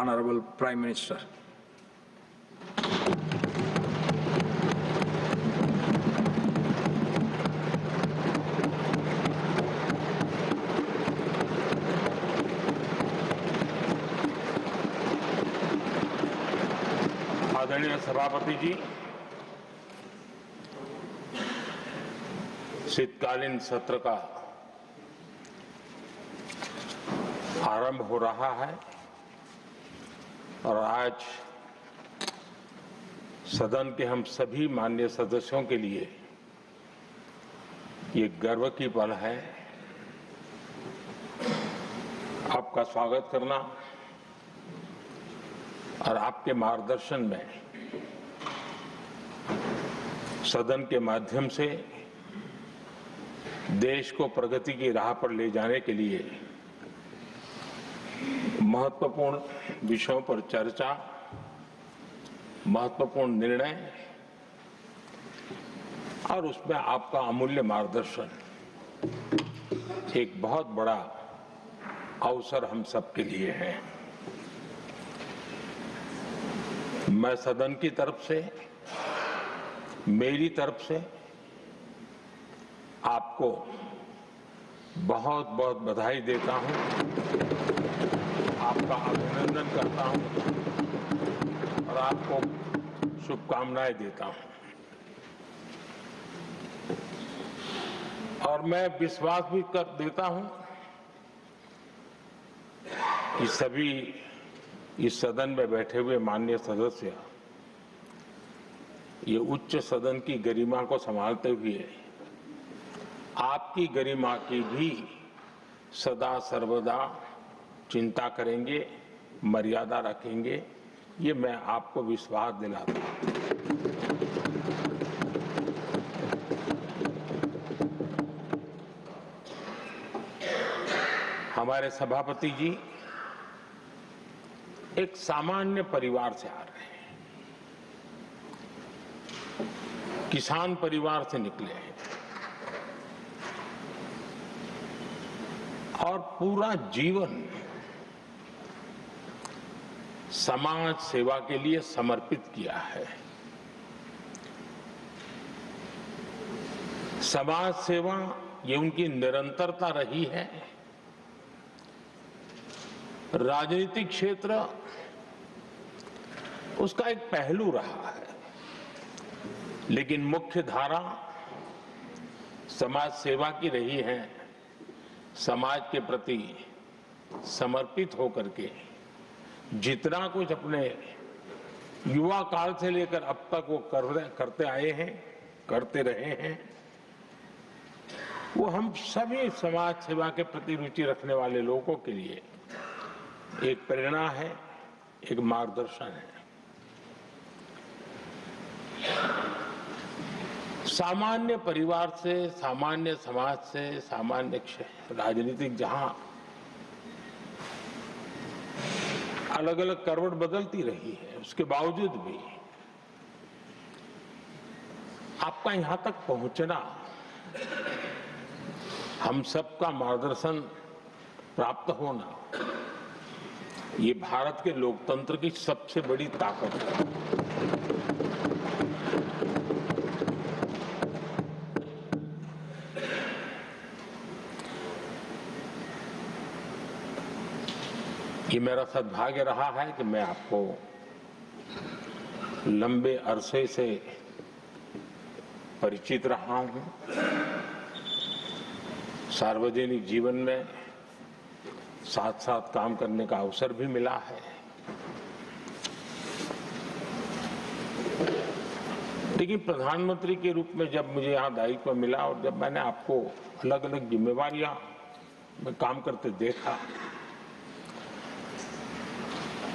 Honorable Prime Minister. आदरणीय सभापति जी, शीतकालीन सत्र का आरंभ हो रहा है और आज सदन के हम सभी माननीय सदस्यों के लिए ये गर्व की पल है आपका स्वागत करना और आपके मार्गदर्शन में सदन के माध्यम से देश को प्रगति की राह पर ले जाने के लिए महत्वपूर्ण विषयों पर चर्चा, महत्वपूर्ण निर्णय और उसमें आपका अमूल्य मार्गदर्शन एक बहुत बड़ा अवसर हम सबके लिए है। मैं सदन की तरफ से, मेरी तरफ से आपको बहुत बहुत बधाई देता हूं, आपका अभिनंदन करता हूं और आपको शुभकामनाएं देता हूं। और मैं विश्वास भी कर देता हूं कि सभी इस सदन में बैठे हुए माननीय सदस्य ये उच्च सदन की गरिमा को संभालते हुए आपकी गरिमा की भी सदा सर्वदा चिंता करेंगे, मर्यादा रखेंगे, ये मैं आपको विश्वास दिलाता हूं। हमारे सभापति जी एक सामान्य परिवार से आ रहे हैं, किसान परिवार से निकले हैं और पूरा जीवन समाज सेवा के लिए समर्पित किया है। समाज सेवा ये उनकी निरंतरता रही है। राजनीतिक क्षेत्र उसका एक पहलू रहा है, लेकिन मुख्य धारा समाज सेवा की रही है। समाज के प्रति समर्पित होकर के जितना कुछ अपने युवा काल से लेकर अब तक वो करते आए हैं, करते रहे हैं, वो हम सभी समाज सेवा के प्रति रुचि रखने वाले लोगों के लिए एक प्रेरणा है, एक मार्गदर्शन है। सामान्य परिवार से, सामान्य समाज से, सामान्य राजनीतिक जहां अलग अलग करवट बदलती रही है, उसके बावजूद भी आपका यहां तक पहुंचना, हम सबका मार्गदर्शन प्राप्त होना, ये भारत के लोकतंत्र की सबसे बड़ी ताकत है। ये मेरा सद्भाग्य रहा है कि मैं आपको लंबे अरसे से परिचित रहा हूं। सार्वजनिक जीवन में साथ साथ काम करने का अवसर भी मिला है। लेकिन प्रधानमंत्री के रूप में जब मुझे यहाँ दायित्व मिला और जब मैंने आपको अलग अलग जिम्मेवारियां में काम करते देखा,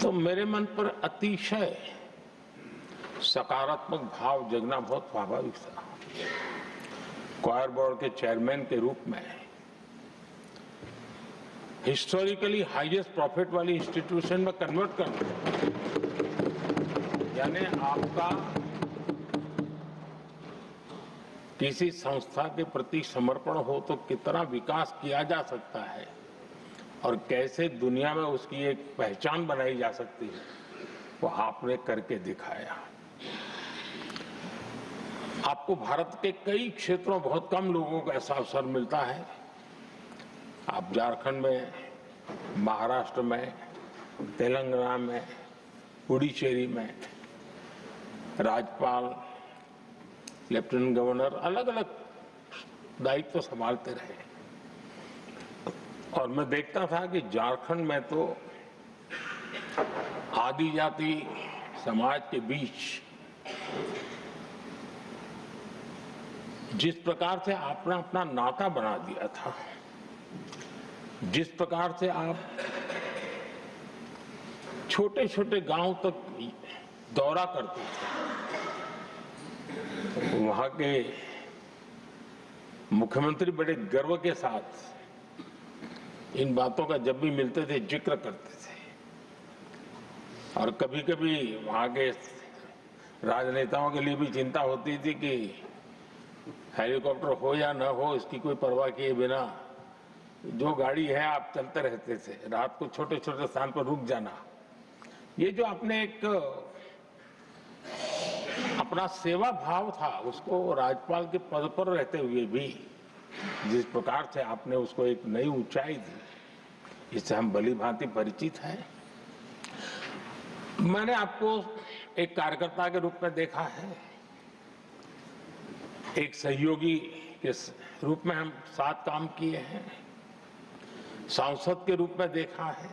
तो मेरे मन पर अतिशय सकारात्मक भाव जगना बहुत स्वाभाविक था। क्वायर बोर्ड के चेयरमैन के रूप में हिस्टोरिकली हाईएस्ट प्रॉफिट वाली इंस्टीट्यूशन में कन्वर्ट करना, यानी आपका किसी संस्था के प्रति समर्पण हो तो कितना विकास किया जा सकता है और कैसे दुनिया में उसकी एक पहचान बनाई जा सकती है, वो आपने करके दिखाया। आपको भारत के कई क्षेत्रों बहुत कम लोगों को ऐसा अवसर मिलता है। आप झारखंड में, महाराष्ट्र में, तेलंगाना में, पुडुचेरी में राज्यपाल, लेफ्टिनेंट गवर्नर अलग अलग दायित्व संभालते रहे। और मैं देखता था कि झारखंड में तो आदिजाति समाज के बीच जिस प्रकार से आपने अपना नाता बना दिया था, जिस प्रकार से आप छोटे छोटे गांव तक दौरा करते थे, वहां के मुख्यमंत्री बड़े गर्व के साथ इन बातों का जब भी मिलते थे जिक्र करते थे। और कभी कभी वहां के राजनेताओं के लिए भी चिंता होती थी कि हेलीकॉप्टर हो या न हो, इसकी कोई परवाह किए बिना जो गाड़ी है आप चलते रहते थे। रात को छोटे छोटे स्थान पर रुक जाना, ये जो आपने एक अपना सेवा भाव था, उसको राज्यपाल के पद पर रहते हुए भी जिस प्रकार से आपने उसको एक नई ऊंचाई दी, इससे हम भली भांति परिचित हैं। मैंने आपको एक कार्यकर्ता के रूप में देखा है, एक सहयोगी के रूप में हम साथ काम किए हैं, सांसद के रूप में देखा है,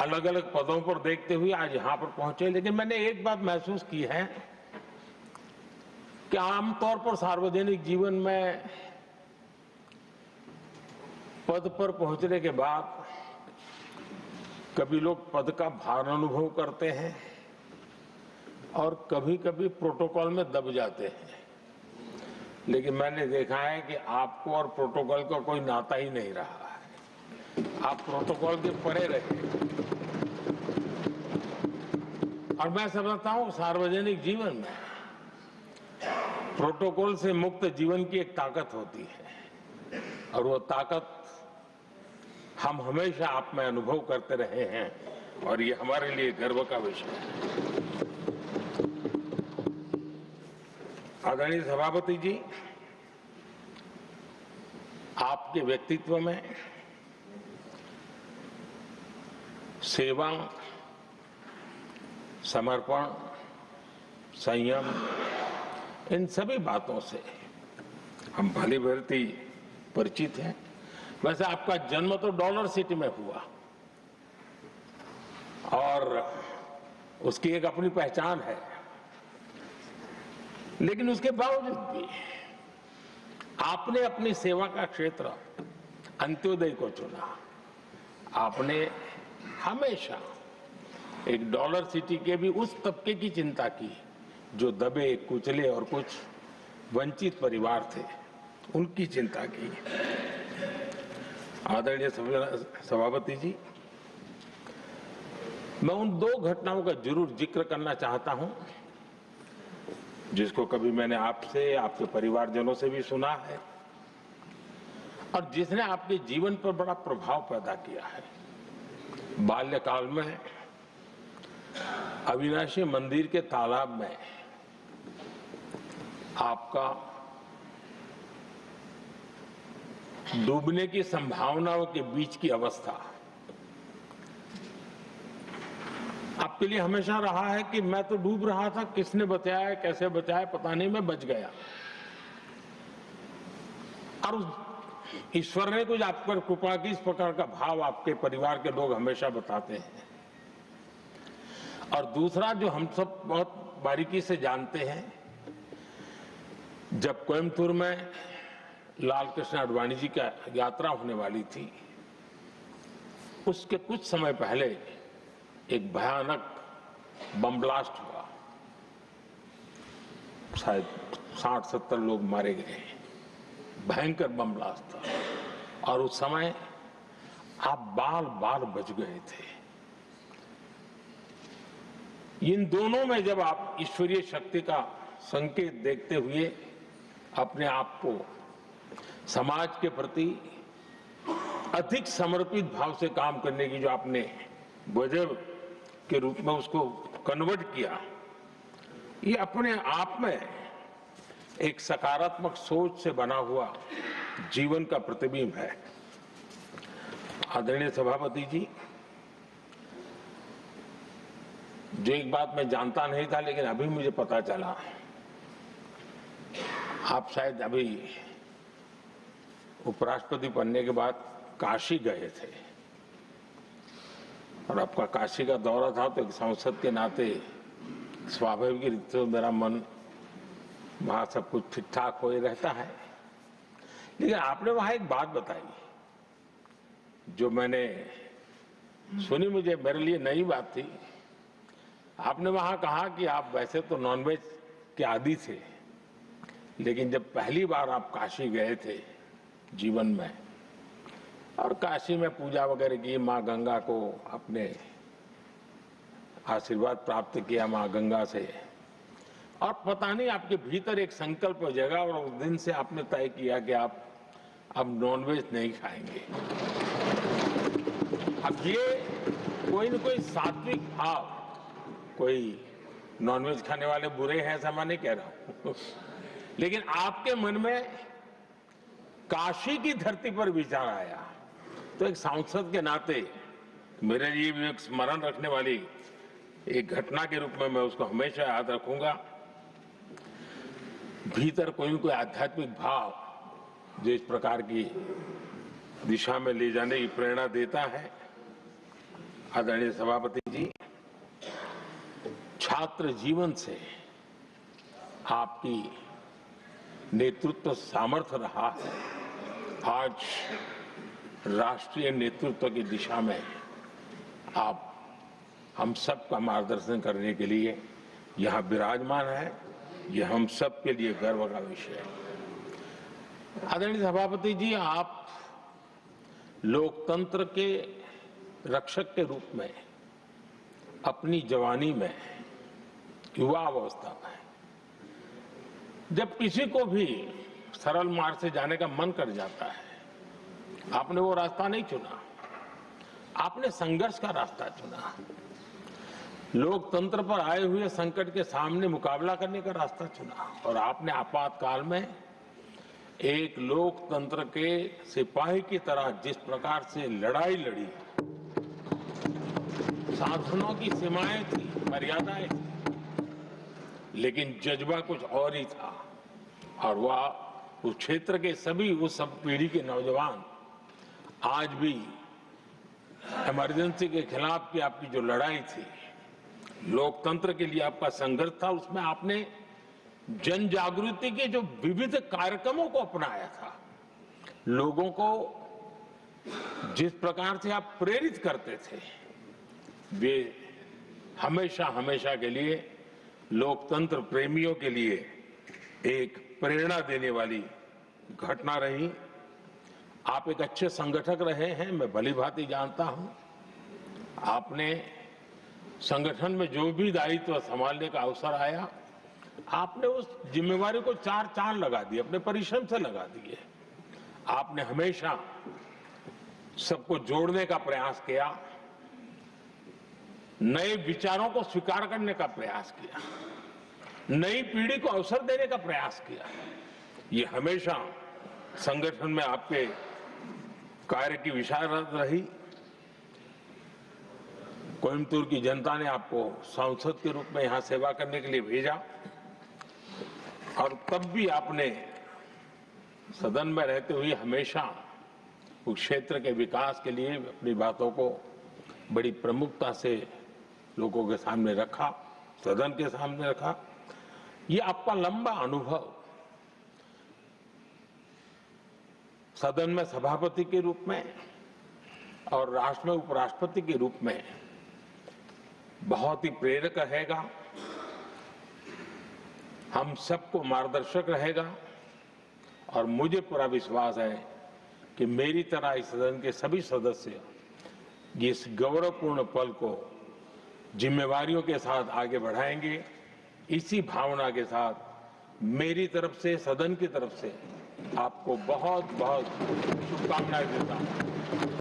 अलग अलग पदों पर देखते हुए आज यहां पर पहुंचे। लेकिन मैंने एक बात महसूस की है कि आमतौर पर सार्वजनिक जीवन में पद पर पहुंचने के बाद कभी लोग पद का भार अनुभव करते हैं और कभी कभी प्रोटोकॉल में दब जाते हैं। लेकिन मैंने देखा है कि आपको और प्रोटोकॉल का कोई नाता ही नहीं रहा है, आप प्रोटोकॉल के परे रहे। और मैं समझता हूं सार्वजनिक जीवन में प्रोटोकॉल से मुक्त जीवन की एक ताकत होती है, और वो ताकत हम हमेशा आप में अनुभव करते रहे हैं, और ये हमारे लिए गर्व का विषय है। आदरणीय सभापति जी, आपके व्यक्तित्व में सेवा, समर्पण, संयम, इन सभी बातों से हम भली भांति परिचित हैं। वैसे आपका जन्म तो डॉलर सिटी में हुआ और उसकी एक अपनी पहचान है, लेकिन उसके बावजूद भी आपने अपनी सेवा का क्षेत्र अंत्योदय को चुना। आपने हमेशा एक डॉलर सिटी के भी उस तबके की चिंता की जो दबे कुचले और कुछ वंचित परिवार थे, उनकी चिंता की। आदरणीय सभापति जी, मैं उन दो घटनाओं का जरूर जिक्र करना चाहता हूं जिसको कभी मैंने आपसे, आपके परिवारजनों से भी सुना है और जिसने आपके जीवन पर बड़ा प्रभाव पैदा किया है। बाल्यकाल में अविनाशी मंदिर के तालाब में आपका डूबने की संभावनाओं के बीच की अवस्था आपके लिए हमेशा रहा है कि मैं तो डूब रहा था, किसने बचाया, कैसे बचाया पता नहीं, मैं बच गया। और ईश्वर ने कुछ आप पर कृपा की, इस प्रकार का भाव आपके परिवार के लोग हमेशा बताते हैं। और दूसरा जो हम सब बहुत बारीकी से जानते हैं, जब कोयम्बतूर में लाल कृष्ण आडवाणी जी का यात्रा होने वाली थी, उसके कुछ समय पहले एक भयानक बम ब्लास्ट हुआ, शायद 60-70 लोग मारे गए। भयंकर बम ब्लास्ट था और उस समय आप बाल बाल बच गए थे। इन दोनों में जब आप ईश्वरीय शक्ति का संकेत देखते हुए अपने आप को समाज के प्रति, अधिक समर्पित भाव से काम करने की जो आपने वजह के रूप में उसको कन्वर्ट किया, ये अपने आप में एक सकारात्मक सोच से बना हुआ जीवन का प्रतिबिंब है। आदरणीय सभापति जी, जो एक बात मैं जानता नहीं था लेकिन अभी मुझे पता चला, आप शायद अभी उपराष्ट्रपति बनने के बाद काशी गए थे और आपका काशी का दौरा था, तो एक सांसद के नाते स्वाभाविक रूप से मेरा मन वहां सब कुछ ठीक ठाक हो ही रहता है। लेकिन आपने वहां एक बात बताई जो मैंने सुनी, मुझे मेरे लिए नई बात थी। आपने वहां कहा कि आप वैसे तो नॉनवेज के आदी थे, लेकिन जब पहली बार आप काशी गए थे जीवन में और काशी में पूजा वगैरह की, माँ गंगा को अपने आशीर्वाद प्राप्त किया माँ गंगा से, और पता नहीं आपके भीतर एक संकल्प हो जाएगा और उस दिन से आपने तय किया कि आप अब नॉनवेज नहीं खाएंगे। अब ये कोई न कोई सात्विक भाव, कोई नॉनवेज खाने वाले बुरे हैं ऐसा मैं नहीं कह रहा हूं, लेकिन आपके मन में काशी की धरती पर विचार आया, तो एक सांसद के नाते मेरे लिए भी एक स्मरण रखने वाली एक घटना के रूप में मैं उसको हमेशा याद रखूंगा। भीतर कोई न कोई आध्यात्मिक भाव जो इस प्रकार की दिशा में ले जाने की प्रेरणा देता है। आदरणीय सभापति जी, छात्र जीवन से आपकी नेतृत्व सामर्थ्य रहा है। आज राष्ट्रीय नेतृत्व की दिशा में आप हम सब का मार्गदर्शन करने के लिए यहाँ विराजमान है, यह हम सब के लिए गर्व का विषय है। आदरणीय सभापति जी, आप लोकतंत्र के रक्षक के रूप में अपनी जवानी में, युवा अवस्था में, जब किसी को भी सरल मार्ग से जाने का मन कर जाता है, आपने वो रास्ता नहीं चुना, आपने संघर्ष का रास्ता चुना। लोकतंत्र पर आए हुए संकट के सामने मुकाबला करने का रास्ता चुना और आपने आपातकाल में एक लोकतंत्र के सिपाही की तरह जिस प्रकार से लड़ाई लड़ी, साधनों की सीमाएं थी, मर्यादाएं थी, लेकिन जज्बा कुछ और ही था। और वह उस क्षेत्र के सभी, उस सब पीढ़ी के नौजवान आज भी इमरजेंसी के खिलाफ की आपकी जो लड़ाई थी, लोकतंत्र के लिए आपका संघर्ष था, उसमें आपने जन जागृति के जो विविध कार्यक्रमों को अपनाया था, लोगों को जिस प्रकार से आप प्रेरित करते थे, वे हमेशा हमेशा के लिए लोकतंत्र प्रेमियों के लिए एक प्रेरणा देने वाली घटना रही। आप एक अच्छे संगठक रहे हैं, मैं भली भांति जानता हूं। आपने संगठन में जो भी दायित्व संभालने का अवसर आया, आपने उस जिम्मेवारी को चार चांद लगा दिए, अपने परिश्रम से लगा दिए। आपने हमेशा सबको जोड़ने का प्रयास किया, नए विचारों को स्वीकार करने का प्रयास किया, नई पीढ़ी को अवसर देने का प्रयास किया। ये हमेशा संगठन में आपके कार्य की विशारद रही। कोयम्बतूर की जनता ने आपको सांसद के रूप में यहां सेवा करने के लिए भेजा और तब भी आपने सदन में रहते हुए हमेशा उस क्षेत्र के विकास के लिए अपनी बातों को बड़ी प्रमुखता से लोगों के सामने रखा, सदन के सामने रखा। ये आपका लंबा अनुभव सदन में सभापति के रूप में और राष्ट्र में उपराष्ट्रपति के रूप में बहुत ही प्रेरक रहेगा, हम सबको मार्गदर्शक रहेगा। और मुझे पूरा विश्वास है कि मेरी तरह इस सदन के सभी सदस्य इस गौरवपूर्ण पल को जिम्मेवारियों के साथ आगे बढ़ाएंगे। इसी भावना के साथ मेरी तरफ से, सदन की तरफ से आपको बहुत बहुत शुभकामनाएं देता हूं।